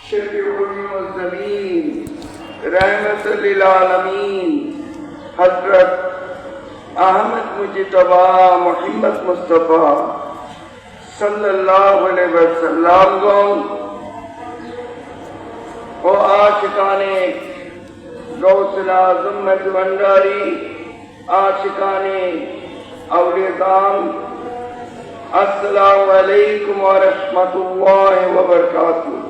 शफीउल मुज़्ज़मीन रहमतुल लिल आलमीन हज़रत अहमद मुज्तबा मोहम्मद मुस्तफा सल्लल्लाहु अलैहि वसल्लम को आशिकाने गौसुल आज़म भंडारी आशिकाने औलियादाम अस्सलामु अलैकुम व रहमतुल्लाहि व बरकातुहू।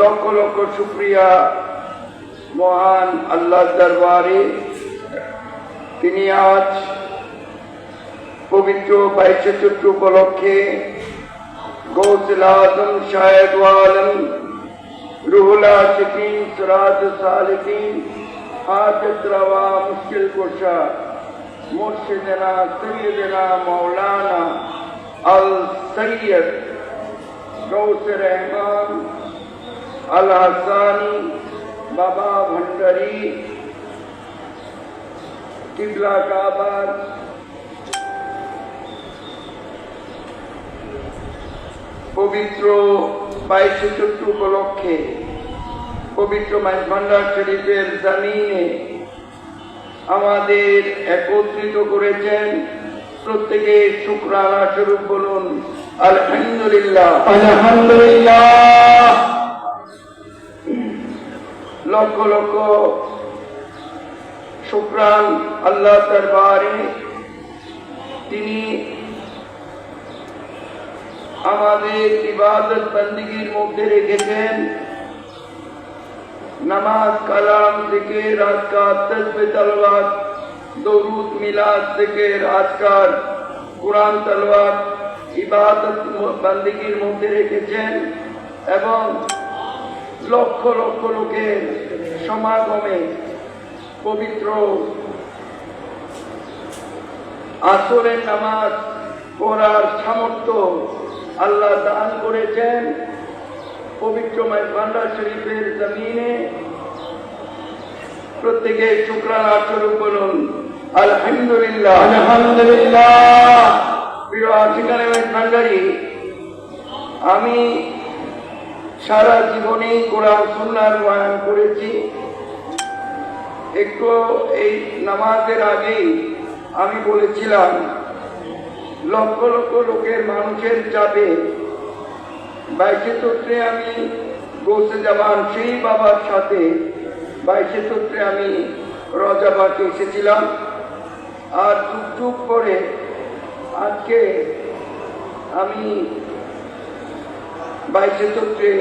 লক্ষ লক্ষ শুকরিয়া মহান আল্লাহর দরবারে, তিনি আজ পবিত্র 22 চৈত্র উপলক্ষে গৌসুল আজম শাহেদ আলম রুহুল আশিকিন সিরাজুস সালিকিন হাজত রওয়া মুশকিল কুশা মুর্শিদনা সৈয়দনা মৌলানা আল সৈয়দ গৌসে রহমান আল হাসানি বাবা ভণ্ডারী কিবলা কাবার পবিত্র 22 চৈত্র উপলক্ষে পবিত্র মাইজভান্ডার শরীফের জমিনে আমাদের একত্রিত করেছেন। প্রত্যেকে শুকরানা স্বরূপ বলুন আলহামদুলিল্লাহ। আলহামদুলিল্লাহ। লক্ষ লক্ষ শুকরান আল্লাহ দরবারে, তিনি আমাদের ইবাদত বন্দেগীর মধ্যে রেখেছেন নামাজ, কালাম, জিকির, আজকার, তাসবিহ, তেলাওয়াত, দরুদ, মিলাদ, জিকির, আজকার, কুরআন তেলাওয়াত ইবাদত বন্দেগীর মধ্যে রেখেছেন এবং লক্ষ লক্ষ লোকের সমাগমে পবিত্র আসরের নামাজ পড়ার সামর্থ্য আল্লাহ দান করেছেন। পবিত্র মাইজভান্ডার শরীফের জমিনে প্রত্যেকে শুকরানা স্বরূপ বলুন আলহামদুলিল্লাহ। আলহামদুলিল্লাহ। প্রিয় আশিকানে মাইজভান্ডারী, আমি সারা জীবনেই কোরআন সুন্নাহর বয়ান করেছি। একটু এই নামাজের আগেই আমি বলেছিলাম লক্ষ লক্ষ লোকের মানুষের চাপে 22 চৈত্রে আমি গৌসে জামান সেই বাবার সাথে 22 চৈত্রে আমি রজাবাকে এসেছিলাম। আর চুপ করে আজকে আমি 22 চৈত্রে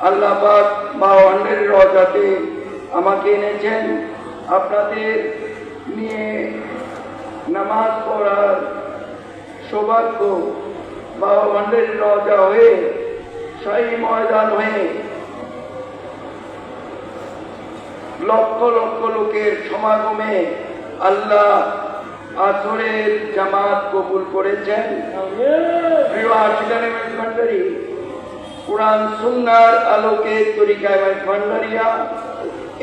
আল্লাহ পাক বাওয়ান্নের রজাতে আমাকে এনেছেন। আপনাদের নিয়ে নামাজ পড়ার সৌভাগ্য বাওয়ান্নের রজা হয়ে শাহী ময়দান হয়ে লক্ষ লক্ষ লোকের সমাগমে আল্লাহ আসরের জামাত কবুল করেছেন। প্রিয় আশিকানে মাইজভান্ডারী, কুরআন সুন্নাহর আলোকে তরিকায় মাইজভান্ডারিয়া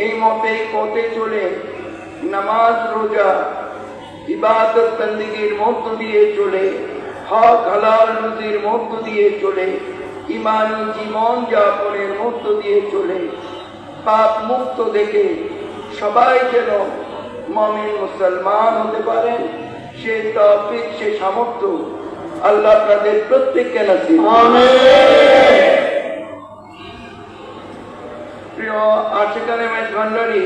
এই মতেই পথে চলে নামাজ, রোজা, ইবাদত বন্দেগীর মধ্য দিয়ে চলে, হক হালাল রুজির মধ্য দিয়ে চলে, ঈমানী জীবন যাপনের মধ্য দিয়ে চলে, পাপ মুক্ত দেখে সবাই যেন মুমিন মুসলমান হতে পারেন, সে তৌফিক, সে সামর্থ্য আল্লাহ তাদের প্রত্যেককে নসিব করুন। আমিন। প্রিয় আশিকানে মাইজভান্ডারী,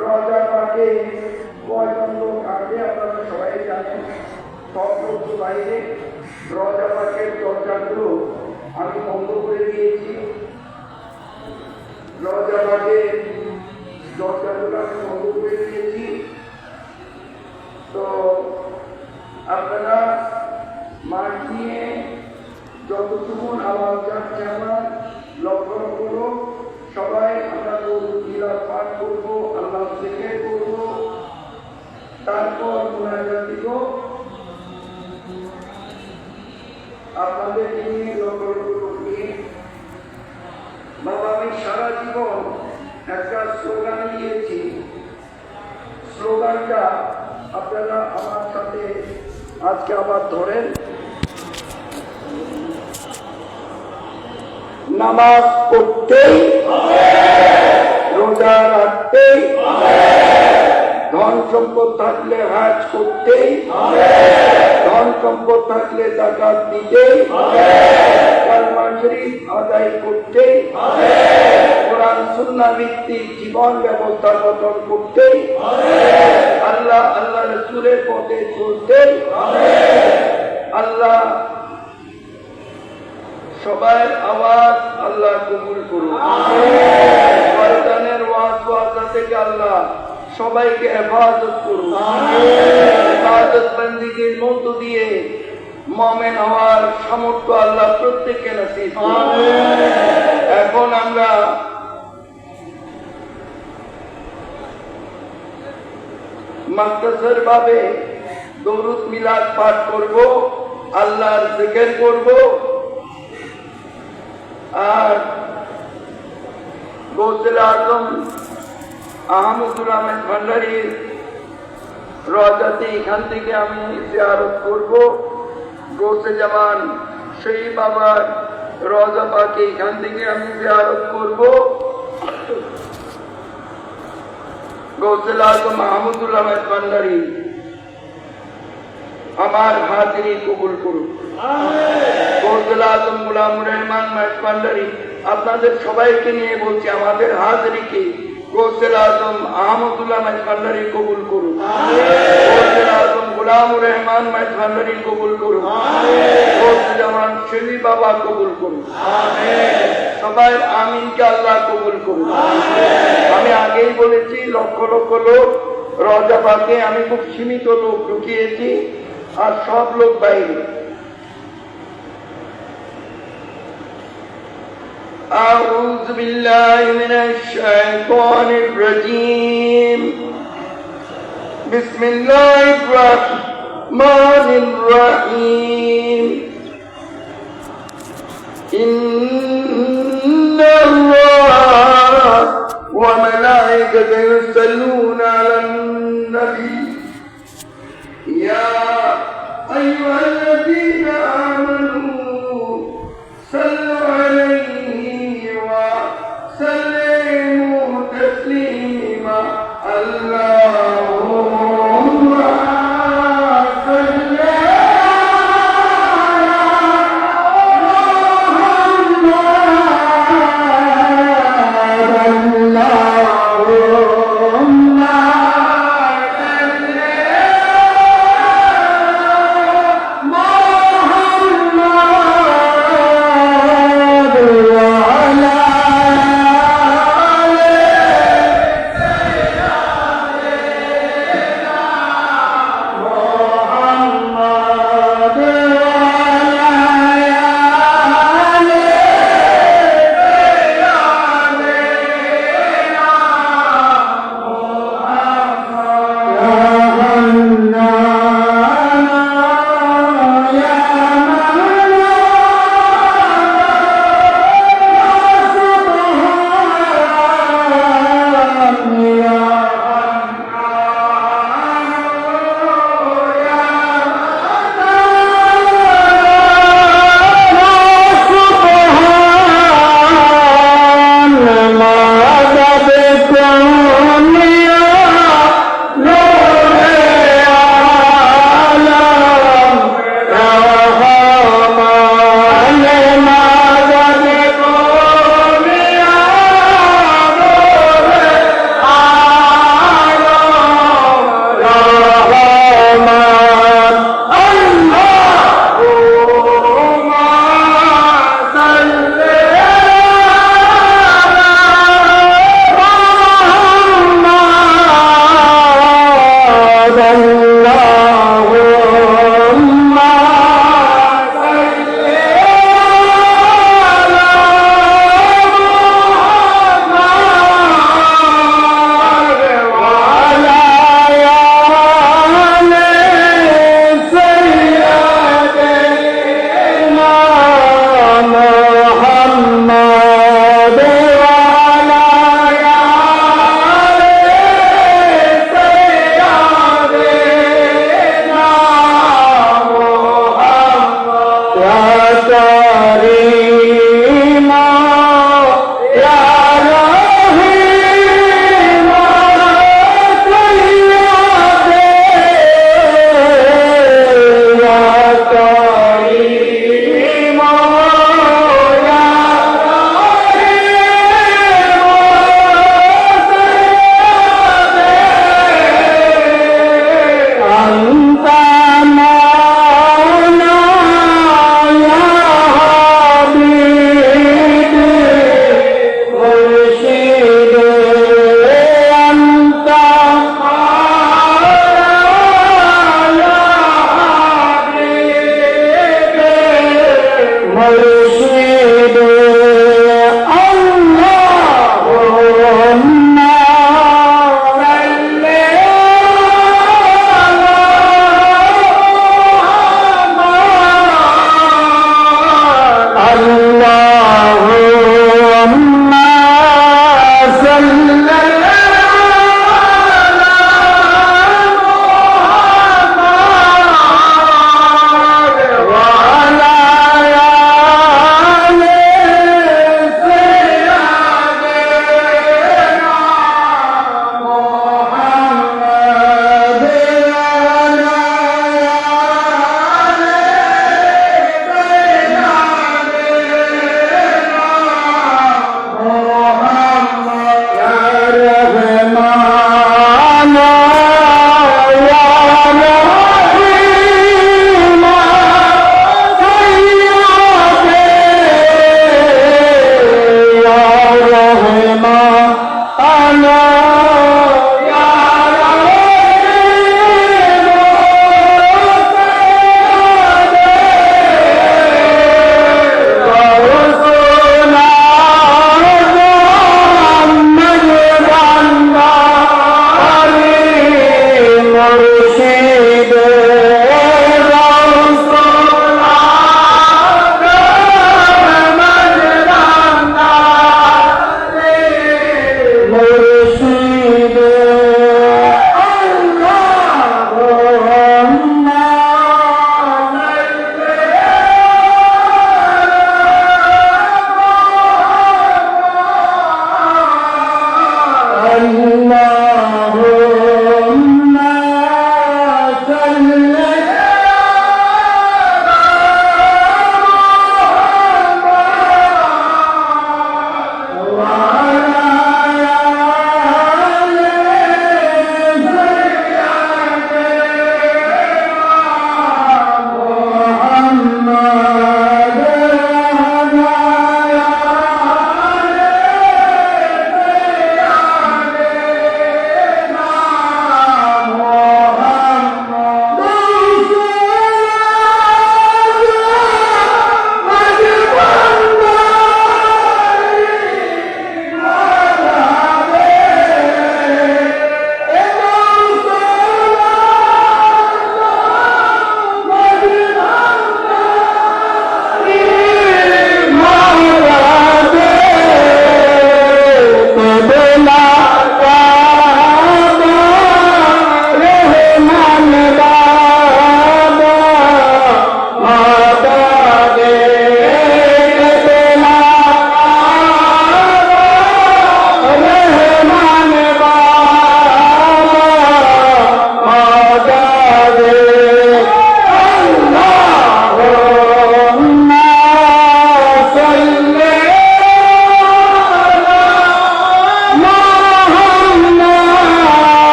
রোজা পাকে কয়জন লোক আসবে আপনারা সবাই জানেন। সব লোক বাইরে রোজা পাকের দরজাগুলো আমি বন্ধ করে দিয়েছি। রোজা পাকে দরজাগুলো আমি বন্ধ করে দিয়েছি। তো আপনারা মাঠ নিয়ে যতটুকু আওয়াজ যাচ্ছে আমার লক্ষ্য করবো, সবাই আমরা দরুদ পাঠ করবো, আল্লাহ জিকির করবো, তারপর মুনাজাত দিব। আপনাদের নিয়ে লক্ষ্য নিয়ে বাবা, আমি সারা জীবন একটা স্লোগান নিয়েছি। স্লোগানটা আপনারা আমার সাথে আজকে আবার ধরেন। নামাজ পড়তেই, রোজা রাখতেই, ধন সম্পদ থাকলে হজ করতেই, ধন সম্পদ থাকলে যাকাত দিতেই, কালমা শরীফ আদায় করতেই, কোরআন সুন্নাহ ভিত্তিক জীবন ব্যবস্থা গঠন করতেই, আল্লাহ আল্লাহ রাসূলের পথে চলতেই। আল্লাহ সবার আওয়াজ আল্লাহ কবুল করুন। শয়তানের ওয়াসওয়াসা থেকে আল্লাহ সবাইকে হেফাজত করুন। ইবাদত বন্দেগীর মধ্য দিয়ে মুমিন হওয়ার সামর্থ্য আল্লাহ প্রত্যেককে নসিব করুন। এখন আমরা মুখতাসর ভাবে দরুদ মিলাদ পাঠ করব, আল্লাহর জিকির করব, আর গৌসুল আজম আহমদুল আহমেদ ভান্ডারীর রওজাতে এখান থেকে আমি জিয়ারত করব। গৌসে জামান সেই বাবার রওজা পাকে এখান থেকে আমি জিয়ারত করব। গৌসুল আজম আহমদুল আহমেদ ভান্ডারী আমার হাজিরি কবুল করুন। গৌসুল আজম গোলামুর রহমান মাইজ ভান্ডারী আপনাদের সবাইকে নিয়ে বলছি, আমাদের হাজিরিকে গৌসুল আজম আহমদুল্লাহ মাইজ ভান্ডারী কবুল করুন। গৌসুল আজম গোলামুর রহমান মাইজ ভান্ডারী কবুল করুন। গৌসুল জামান শেলি বাবা কবুল করুন। সবাই আমিনকে আল্লাহ কবুল করুন। আমি আগেই বলেছি, লক্ষ লক্ষ লোক রওজা পাকে, আমি খুব সীমিত লোক ঢুকিয়েছি আর সব লোক বাইরে। أعوذ بالله من الشيطان الرجيم. بسم الله الرحمن الرحيم. إن الله وملائكته يصلون على النبي يا أيها الذين آمنوا صلوا عليه وسلموا تسليما. اللهم صل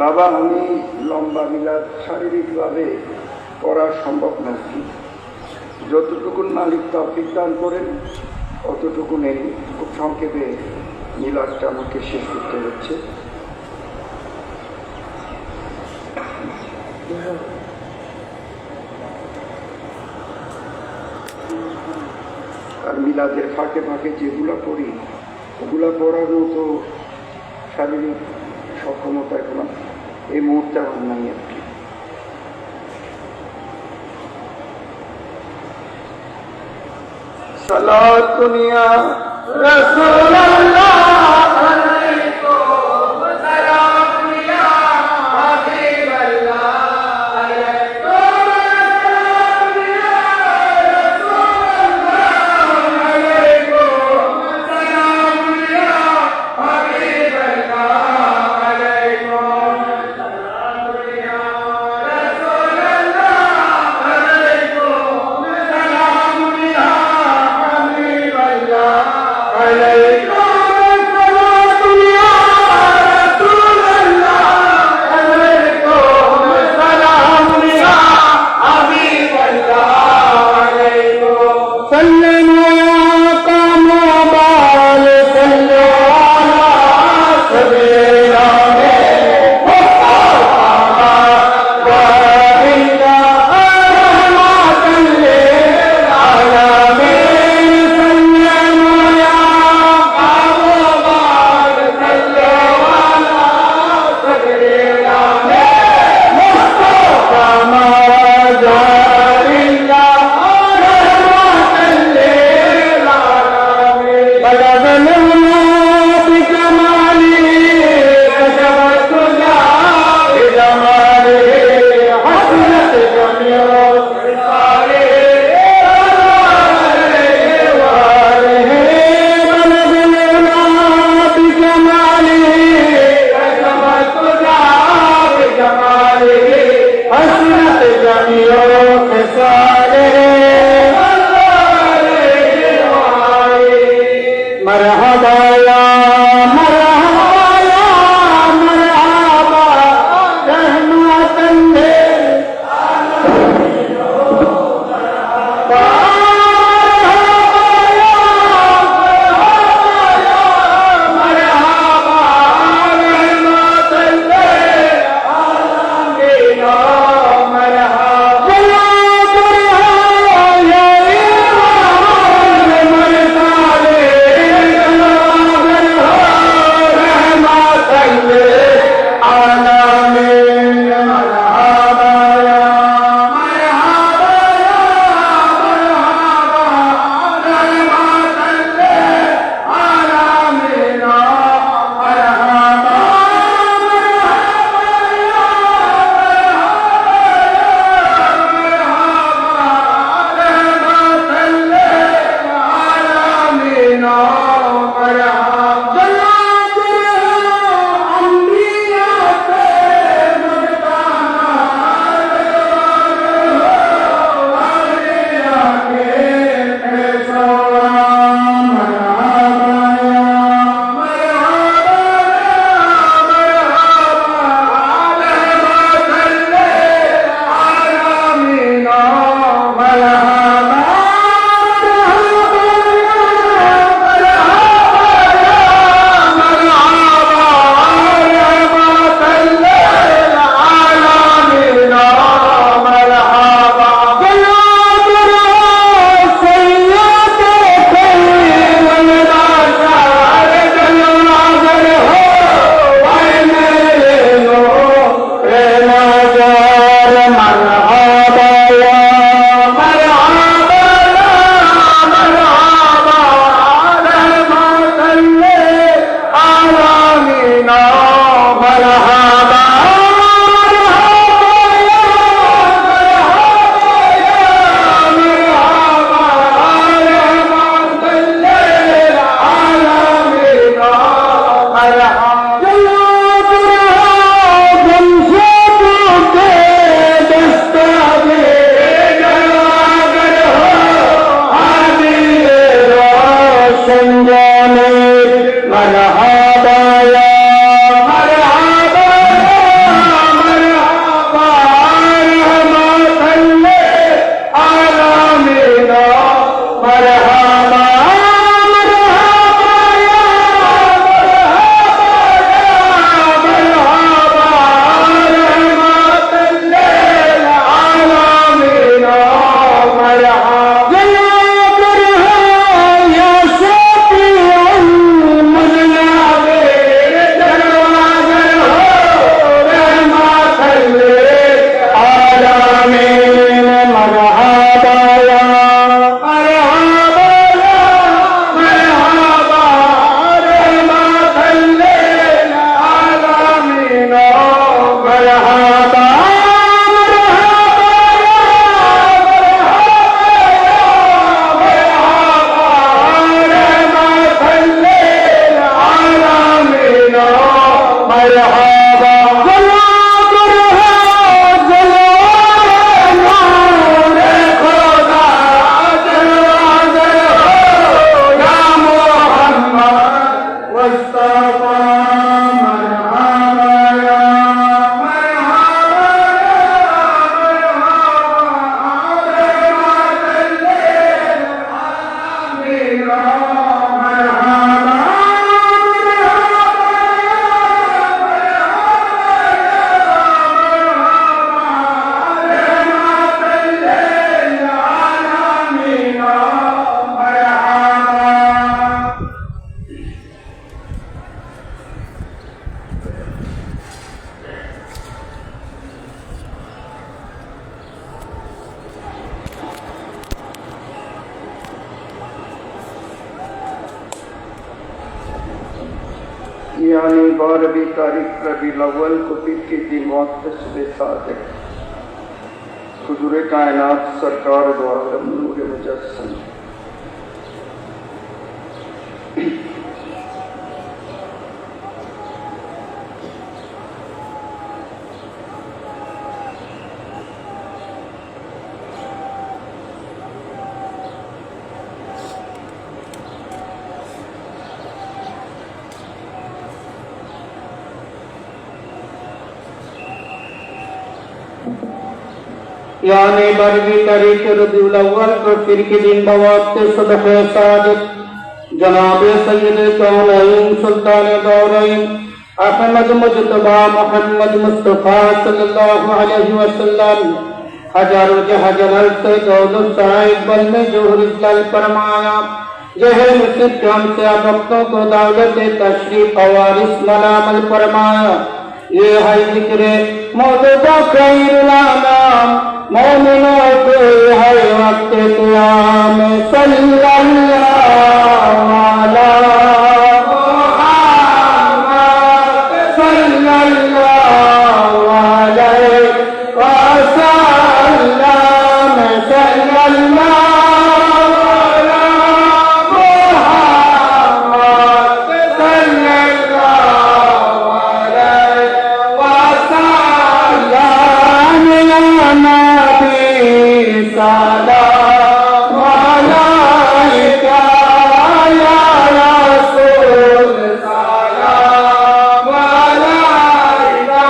বাবা, আমি লম্বা মিলাদ শারীরিকভাবে করা সম্ভব নয়। যতটুকুন মালিক তৌফিক দান করেন অতটুকুন এই খুব সংক্ষেপে মিলাদটা আমাকে শেষ করতে হচ্ছে। আর মিলাদের ফাঁকে ফাঁকে যেগুলো পড়ি ওগুলা পড়ার মতো শারীরিক সক্ষমতা এখন এই মুহূর্তে আমার নাই আর কি। সালাতুন ইয়া রাসূলুল্লাহ عليكم यानी 12वीं तारीख रबीउल अव्वल को पीर की दिन मुक़द्दस सादिक हुज़ूर कायनात सरकार द्वारा नूर मुजस्सम यानी 12वीं तारीख रबीउल अव्वल को फिर के दिन बवक्त सुबह सादिक जनाब सैयद कौनैन सुल्तान दौरैन अहमद मुज्तबा मोहम्मद मुस्तफा सल्लल्लाहु अलैहि वसल्लम हजारों जहाजल से दौलत साहिब बल में जोहर इस्लाल फरमाया जहर मुस्तकम से भक्तों को दावत तशरीफ वारिस मलामल फरमाया ये है जिक्र मौजूदा खैरुल अनाम मोमिनों को है वक्त क़याम सल्लल्लाहु अलैहि मुहम्मद सल्लल्लाहु अलैहि वसल्लम सल्लल्लाहु अलैहि मुहम्मद सल्लल्लाहु अलैहि वसल्लम या नबी सलाम अलैका या रसूल सलाम अलैका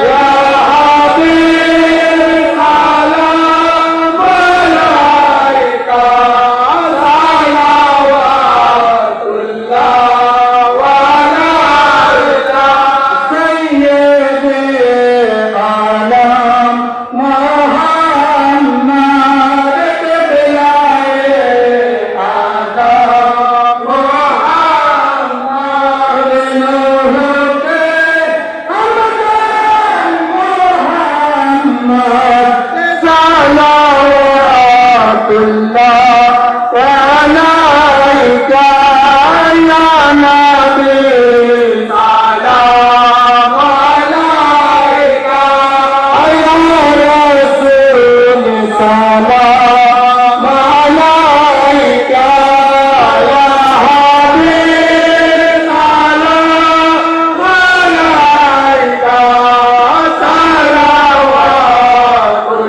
या हबीब सलाम अलैका सलावतुल्लाह अलैका सय्यदे आलम मोहम्मद क़िबलाए आदम मोहम्मद नूह के हमदन मोहम्मद सलावतुल्लाह अलैका या नबी सलाम अलैका या रसूल सलाम अलैका या हबीब सलाम अलैका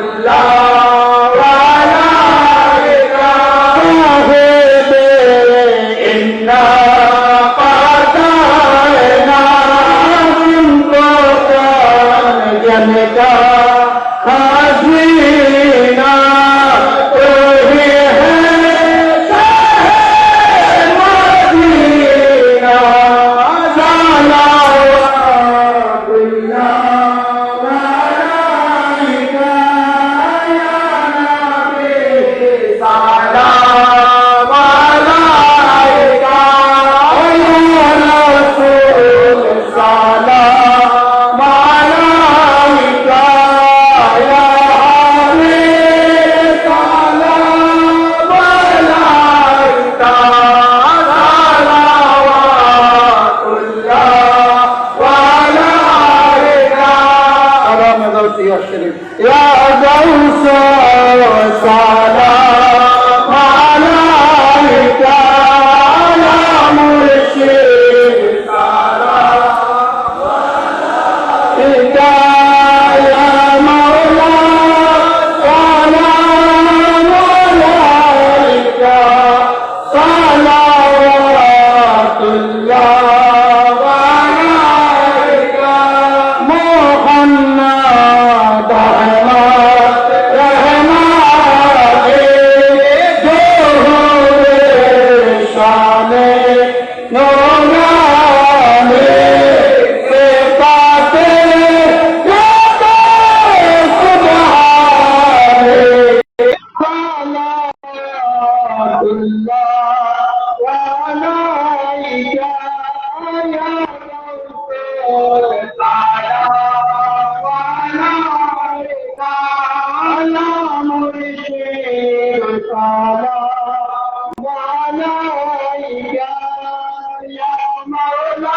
सलावतुल्लाह अलैका साहिबे इन्ना क़ताना तुमको जन का खज़ीना तो ही है शहर मदीना सलावतुल्लाह अलैका या नबी सलाम अलैका या रसूल सलाम अलैका या हबीब सलाम अलैका सलावतुल्लाह अलैका आराम गौसी शरीफ या गौस सलाम अलैका या मुर्शिद सलाम अलैका या मौला सलाम अलैका सलावतुल्लाह अलैका मोहम्मद अहमद रहमत जोहर शाने नूरानी सिफ़ाते यादे सुब्हानी सलावतुल्लाह अलैका या रसूल सलाम अलैका या मुर्शिद सलाम अलैका या मौला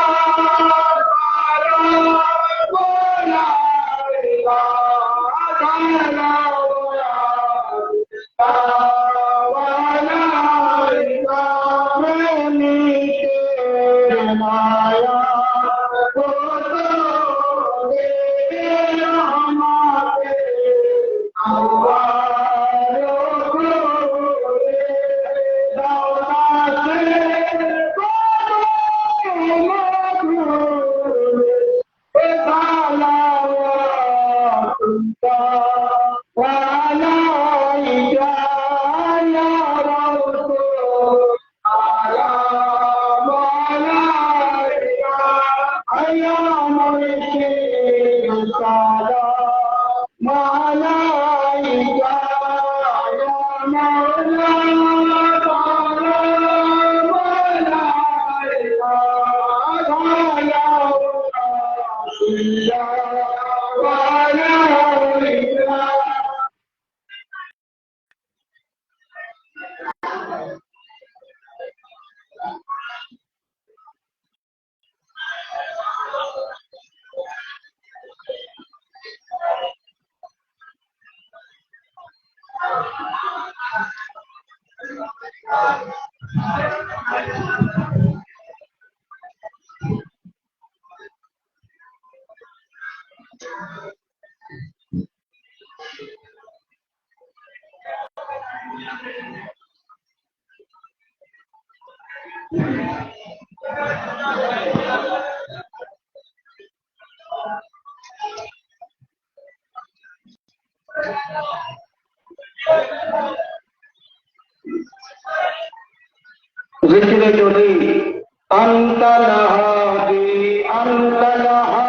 ذكر جلی انت الهادی انت الهادی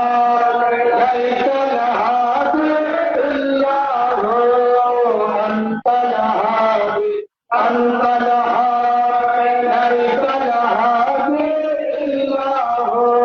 ليس الهادي الا هو انت الهادي انت الهادي ليس الهادي الا هو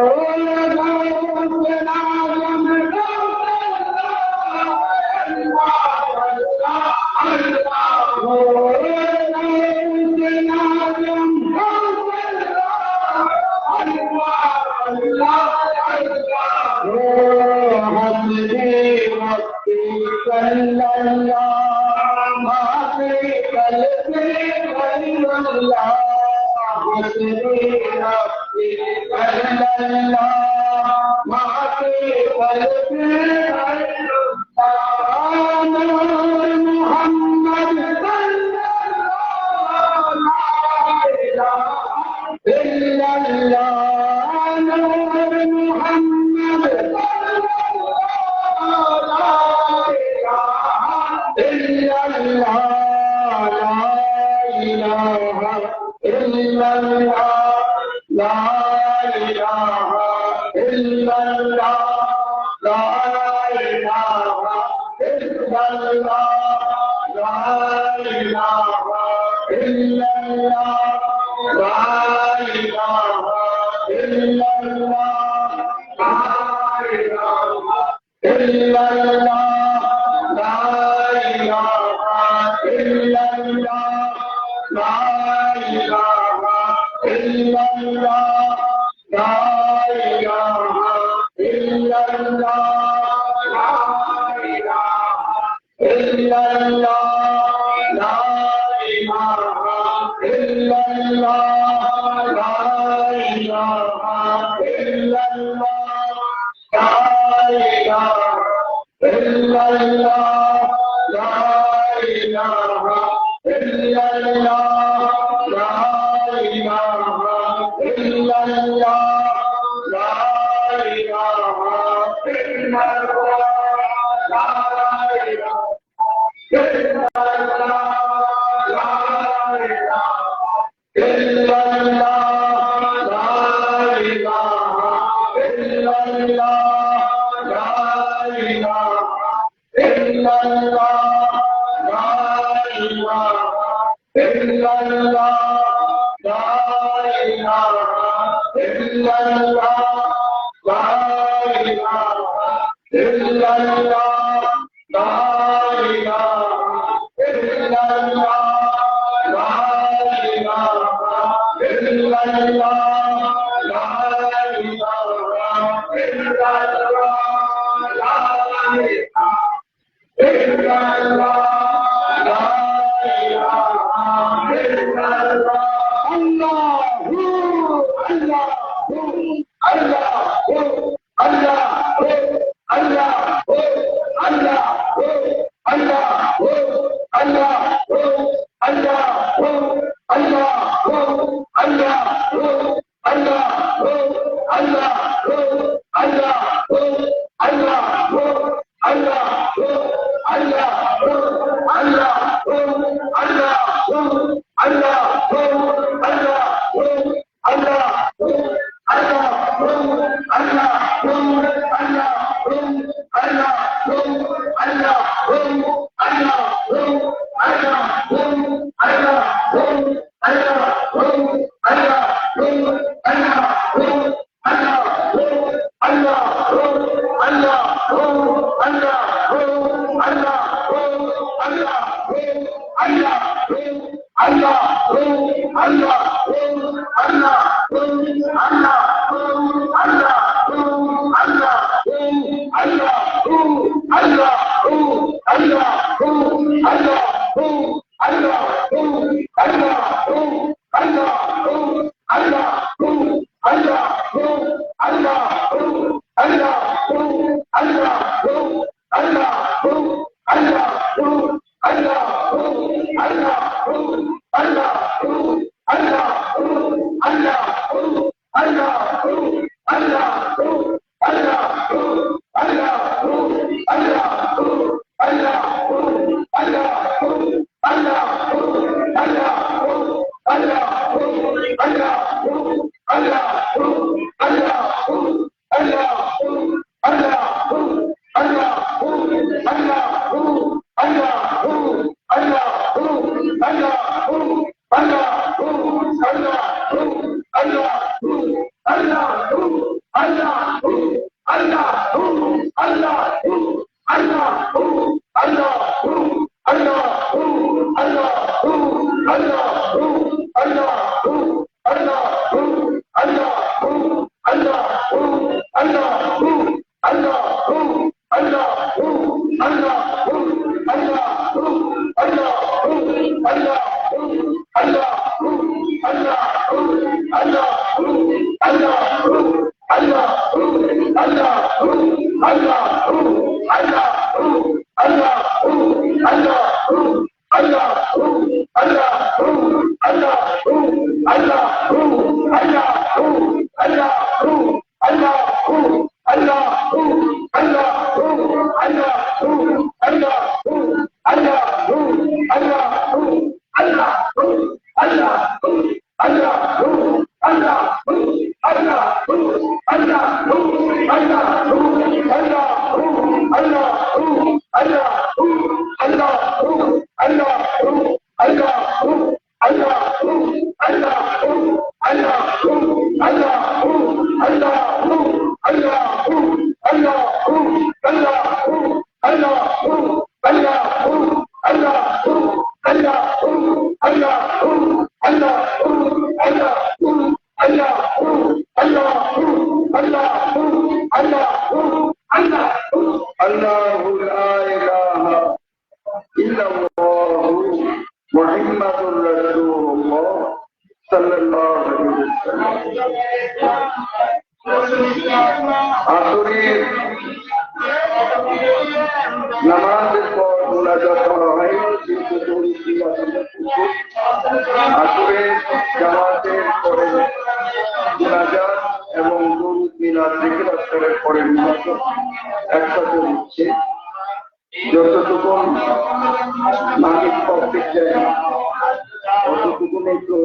নামাজের পর মুনাজাত করা হয়, কিন্তু আসরের জামাতের পরে মুনাজাত এবং দরুদ মিলাদ জিকির আসরের পরে মুনাজাত একসাথে হচ্ছে। যতটুকু মালিক তৌফিক দেয় অতটুকুই তো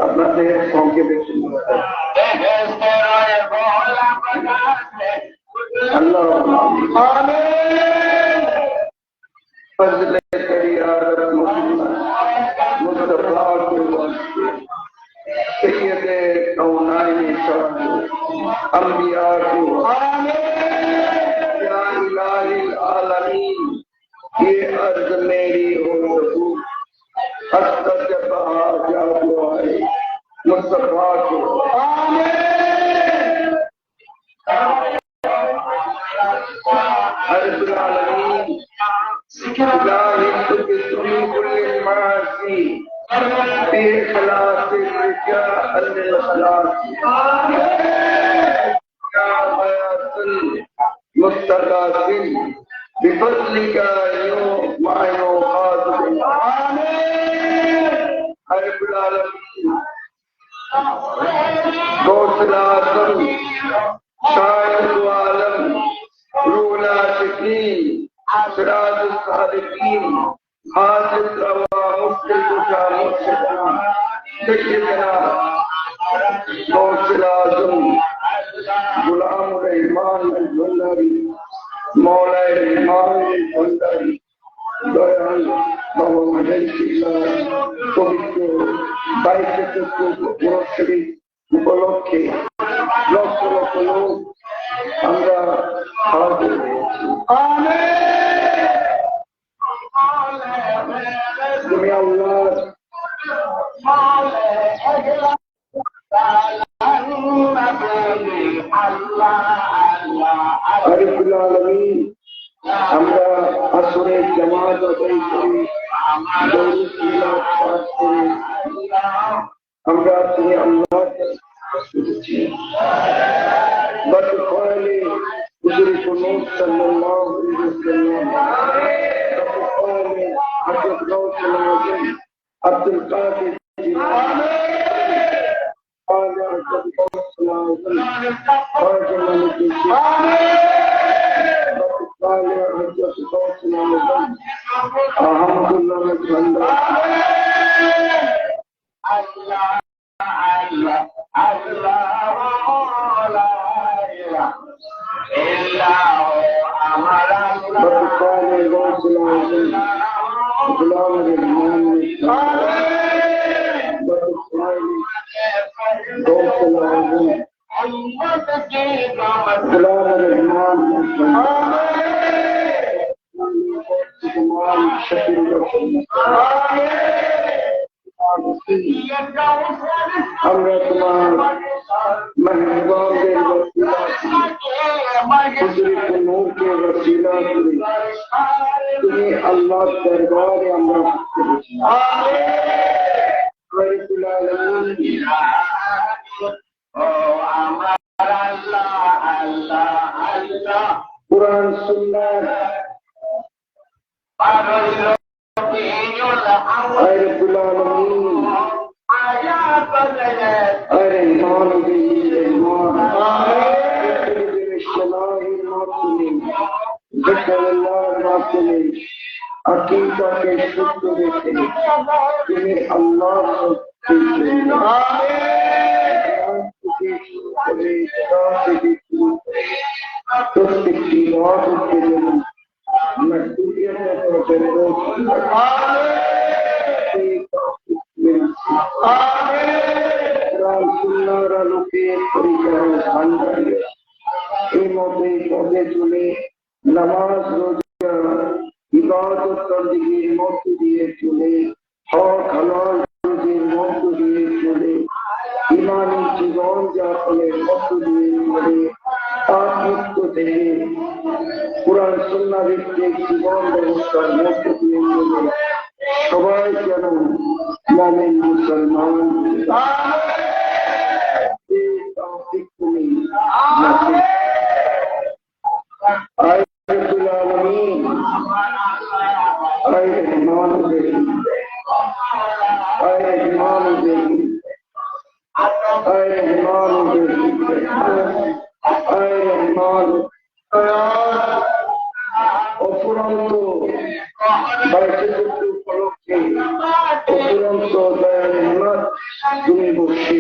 আপনাদের সংক্ষেপে শুনতে হবে। আল্লাহ फज़ल करियारत मुस्तफा के वास्ते सैयदे कौनाइन शाह अंबिया के वास्ते या इलाहिल आलमीन ये अर्ज मेरी हो रसूल हस्ता जबहा जा दुआए मुस्तफा के अर्जुल आलमीन जाहिद बिस्मी कुल्ल मासी बे खलास रिजा अल खलास या बयातुल मुस्तकासिन बिफज़लिका यो मायो खादिम आमीन अर्जुल आलमीन गौसल आज़म शाहिद आलम रूला शकीन सिराज सादिकीन हाजिर रवा मुफ्ती कुशा मुर्शिदा सैयदना गौसल आज़म गुलाम रहमान भंडारी मौला रहमान भंडारी दयाल बाबा मदनशिला पवित्र 22 শরীফ উপলক্ষে লক্ষ লক্ষ লোক আমরা হাজির হয়েছি। তুমি আল্লাহ আরিফুল আলমীন আমরা আসরের জামাত আদায় করি, দরুদ মিলাদ পাঠ করি, আমরা তুমি আল্লাহ بقول حضور النور صلى الله عليه وسلم بقول حضرت आजम अब्दुल कादिर আমরা তোমার মেহরবানের वसीला नूर के वसीला तुम्हें अल्लाह दरबारे আমরা कुरान सुन्नत अरे मान अकीदा के शुद्ध देते तुम्हें अल्लाह प्रत्येकटी बात उसके जन्म नमाज रोजा इबादत बंदगीर मौत दिए चले हक हलाल রুজির মধ্য দিয়ে চলে ইমানি জীবন যাপনের মধ্য দিয়ে চলে পাপমুক্ত থেকে কুরআন সুন্নাহ ভিত্তিক জীবন ব্যবস্থার মধ্য দিয়ে চলে সবাই যেন মুমিন মুসলমান তুমি বসে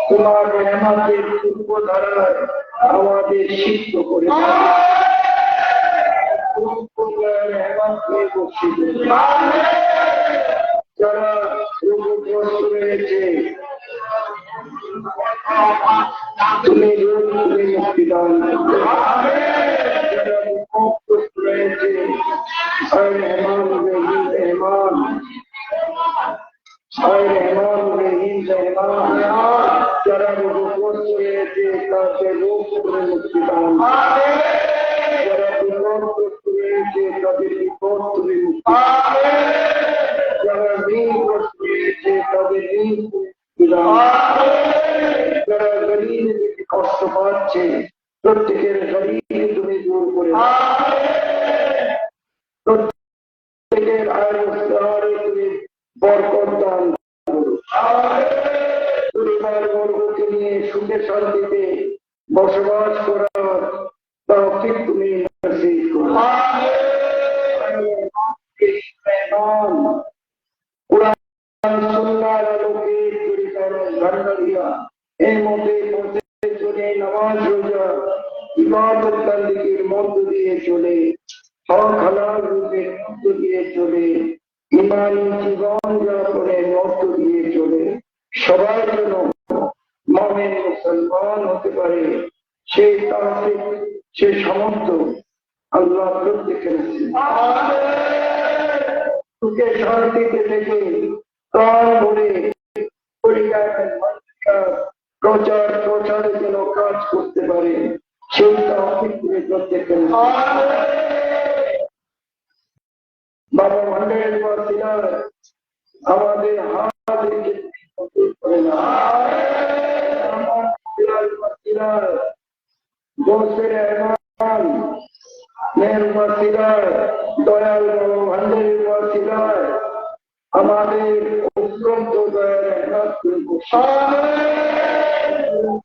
তোমার রহমতের পূর্বধারায় আমাদের সিদ্ধ করে যারা রোগগ্রস্ত রয়েছে তুমি মুক্তি দান যারা বিপদগ্রস্ত রয়েছে যারা রোগগ্রস্ত রয়েছে তাদের রোগ থেকে মুক্তি দান যারা বিপদগ্রস্ত রয়েছে তাদের বিপদ থেকে মুক্তি যারা ঋণগ্রস্ত রয়েছে তাদের ঋণ মুক্তি দান যারা গরীব কষ্ট পাচ্ছে প্রত্যেকের গরীব তুমি দূর করে প্রত্যেকের আয় তুমি বরকত দান পরিবার বর্গকে নিয়ে সুখে শান্তিতে বসবাস করার তৌফিক তুমি নসিব করো। কুরআন সুন্নাহর আলোকে পরিচালন ভান্ডারিয়া এই মতে পথে চলে নামাজ রোজা ইবাদত বন্দেগীর মধ্য দিয়ে চলে হক হালাল রূপের মধ্য দিয়ে চলে ইমানি জীবন যাপনের মধ্য দিয়ে চলে সবাই যেন মুমিন মুসলমান হতে পারে সেই তৌফিক সেই সামর্থ্য আল্লাহ প্রত্যেকের সুখে শান্তিতে থেকে প্রাণ ভরে পরিবারের মানুষরা প্রচারের জন্য কাজ করতে পারে সেই তৌফিক প্রত্যেকের বাবা ভান্ডারের ভান্ডারীর ওয়াসিলায় আমাদের হাজিরকে কবুল করে নাও। আমার বিলাল ওয়াসিলায় গোসের রহমান মের ওয়াসিলায় দয়াল ভান্ডারীর ওয়াসিলায় আমাদের অত্যন্ত দয়ার রহমত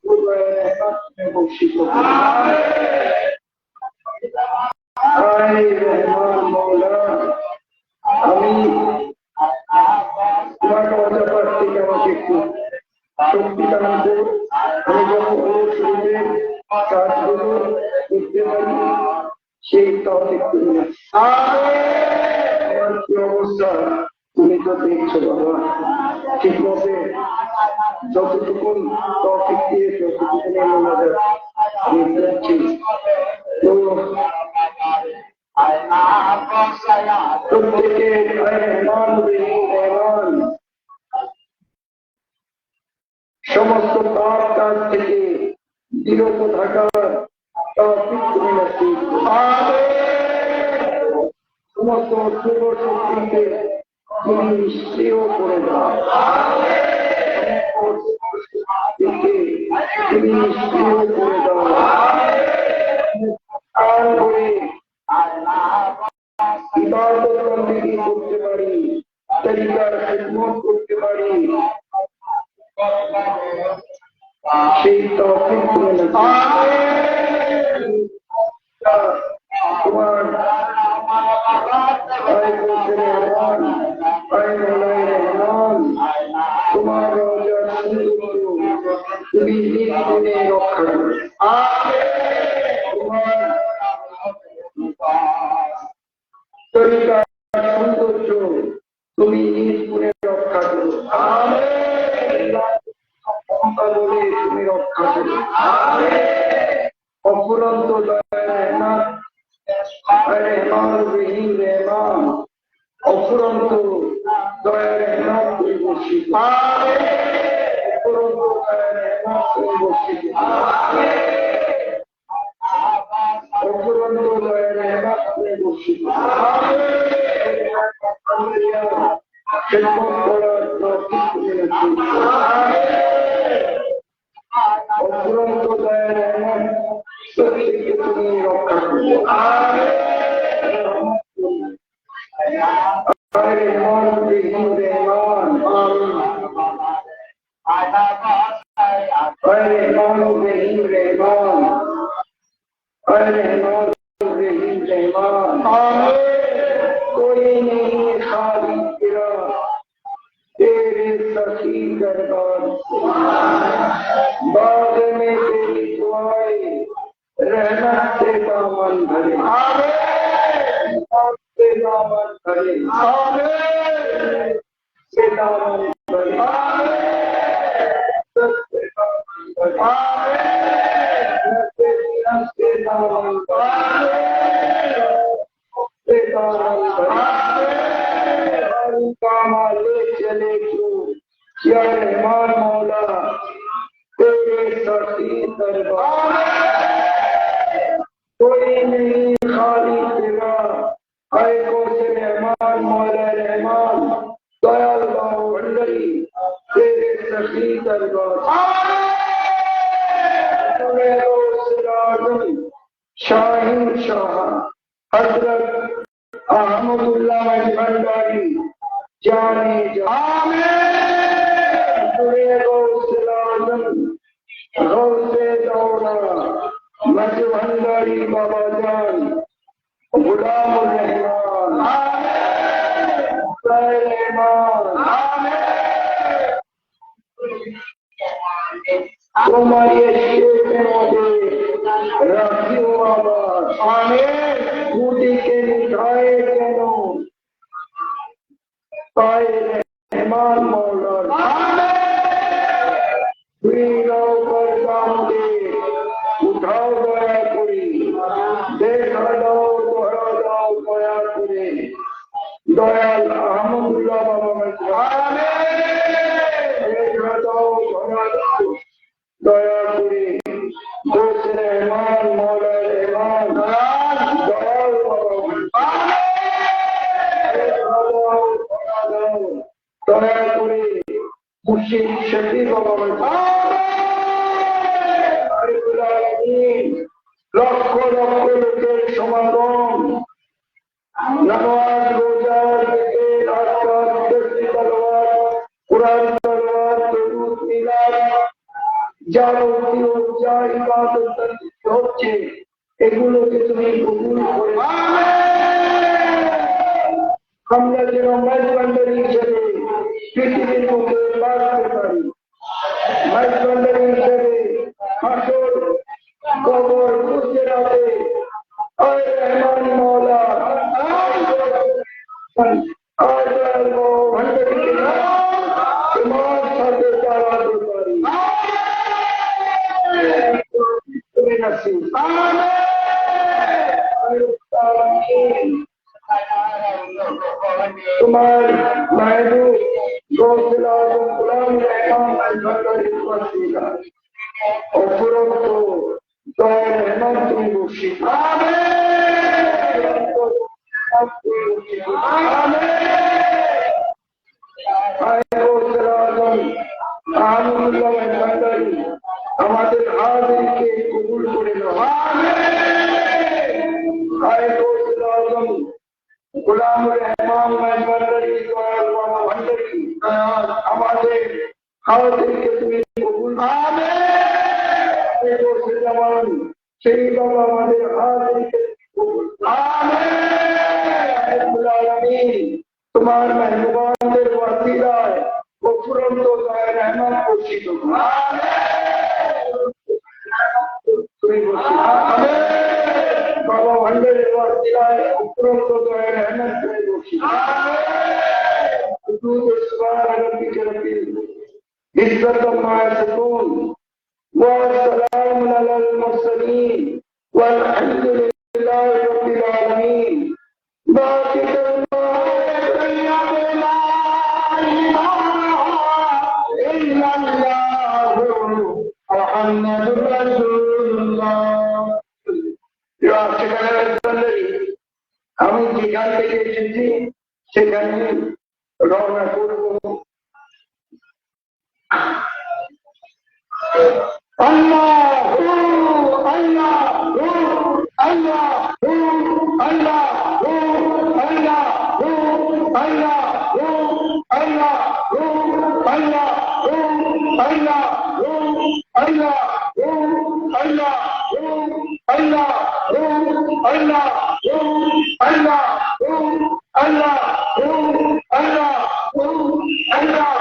তুমি বর্ষিত রহমান মৌলা, আমি তোমার অজাপার থেকে আমাকে একটু শক্তি দান করো, আমি যখন শরীরের কাজগুলো করতে পারি সেই তৌফিক তুমি দাও। আমার কি অবস্থা তুমি তো দেখছো বাবা, ঠিক মতে যতটুকু তৌফিক দিয়ে ততটুকু আমাদের আমি করছি। তো প্রত্যেকে সমস্ত পাপ কাজ থেকে বিরত থাকার তৌফিক তুমি নসিব করো। সমস্ত শুভ শক্তিকে তুমি নিষ্ক্রিয় করে দাও। তুমি নিষ্ক্রিয় করে দাও করে ইবাদত বন্দেগী করতে পারি, তরিকার খিদমত করতে পারি, সেই তৌফিক তুমি নসিব তোমার তোমার তুমি নির্গুণে রক্ষা করো। তোমার তরিকার সৌন্দর্য তুমি নির্গুণে রক্ষা করো। ক্ষমতা বলে তুমি রক্ষা করো। অফুরন্ত রহমান রহিম রহমান অফুরন্ত দয়ার রহমান তুমি বর্ষিত। অফুরন্ত দয়ার রহমান তুমি বর্ষিত। অফুরন্ত দয়ার রহমান তুমি বর্ষিত। খেদমত করার তৌফিক তুমি নসিব করো। অফুরন্ত দয়ার রহমান প্রত্যেককে তুমি রক্ষা করো। রহমান রহিম রহমান রহমান রহিম রহমান रहमान रहीम रहमान कोई नहीं खाली तेरा तेरे सखी दरबार बाद में तेरी दुआएं रहमत से दामन भरे से दामन भरे से दामन भरे से दामन भरे चले क्या रहमान मौला तेरे सती दरबार कोई नहीं खाली तेरा आयकों से रहमान मौला रहमान दयाल भंडारी तेरे सती दरबार शाहीन शाह हजरत अहमदुल्लाह भंडारी जाने गौसे दौड़ा मज भंडारी बाबा जान गुलाम तुम्हारी राखी बाबा बूटी के निठाए चलो पाए रहमान मौला पर काम दे उठाओ दया करी देखा दाओ दोहरा दाओ दया करे दयाल अहमदुल्लाह बाबा देखा दाओ दोहरा दाओ दया करे दोस्त रहमान मौला रहमान दयाल बाबा দয়া করে মুর্শিদ শফি বাবা লক্ষ লক্ষ লোকের সমাগম, নামাজ রোজা থেকে রাস্তার তসবিহ কোরআন তেলাওয়াত দরুদ মিলাদ যাবতীয় যা ইবাদত হচ্ছে এগুলোকে তুমি কবুল করে আমরা যেন মাইজবান্ডারি হিসেবে পৃথিবীর মুখে বাঁচতে পারি। মাইজবান্ডারি হিসেবে হাসর কবর বুঝতে রাখে আয় রহমান মৌলা ভান্ডারিকে তোমার সাথে চালাতে পারি। তুমি নাসিব তোমার মাহবুব গৌসুল আজম গোলাম রহমান আল-ভান্ডারীর ওয়াসিলা অফুরন্ত দয়ার রহমান তুমি বর্ষিত। আমাদের হাজিরকে কবুল করে নাও। গোলাম রহমান ভান্ডারী আমাদের হাজিরকে তুমি কবুল সেই বাবা আমাদের হাজিরকে কবুল তোমার মেহমানদের ওয়াসিলায় অফুরন্ত দয়া রহমান বর্ষিত তুমি বাবা ভান্ডারের ওয়াসিলায় অফুরন্ত দয়া রহমান তুমি বর্ষিত عزة ما يصفون والسلام على المرسلين والحمد لله رب العالمين. باقي আমি যেখান থেকে এসেছি সেখানে রওনা করব। আল্লাহু আল্লাহু আল্লাহু আল্লাহু আল্লাহু আল্লাহু আল্লাহু আল্লাহু আল্লাহু আল্লাহু আল্লাহু আল্লাহু আল্লাহু আল্লাহু আল্লাহু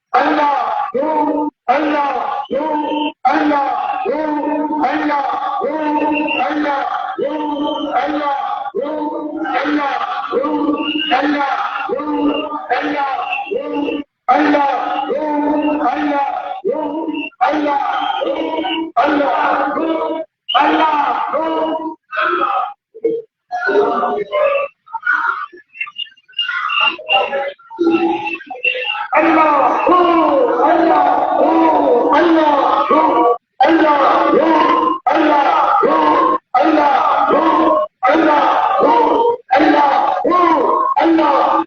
আল্লাহু Allah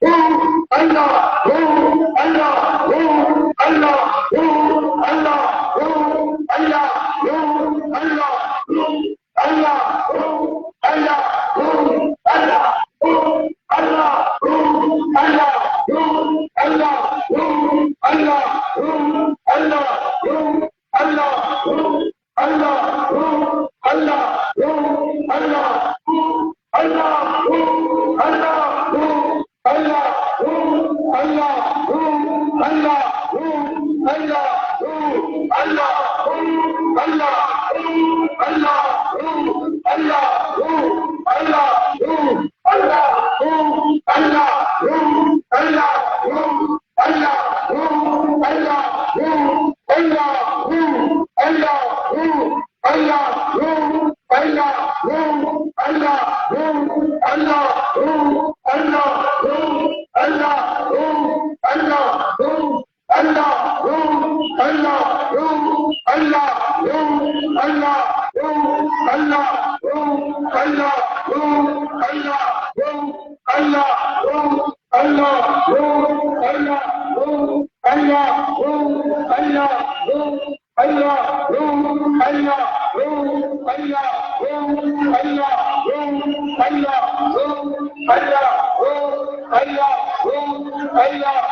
আমরা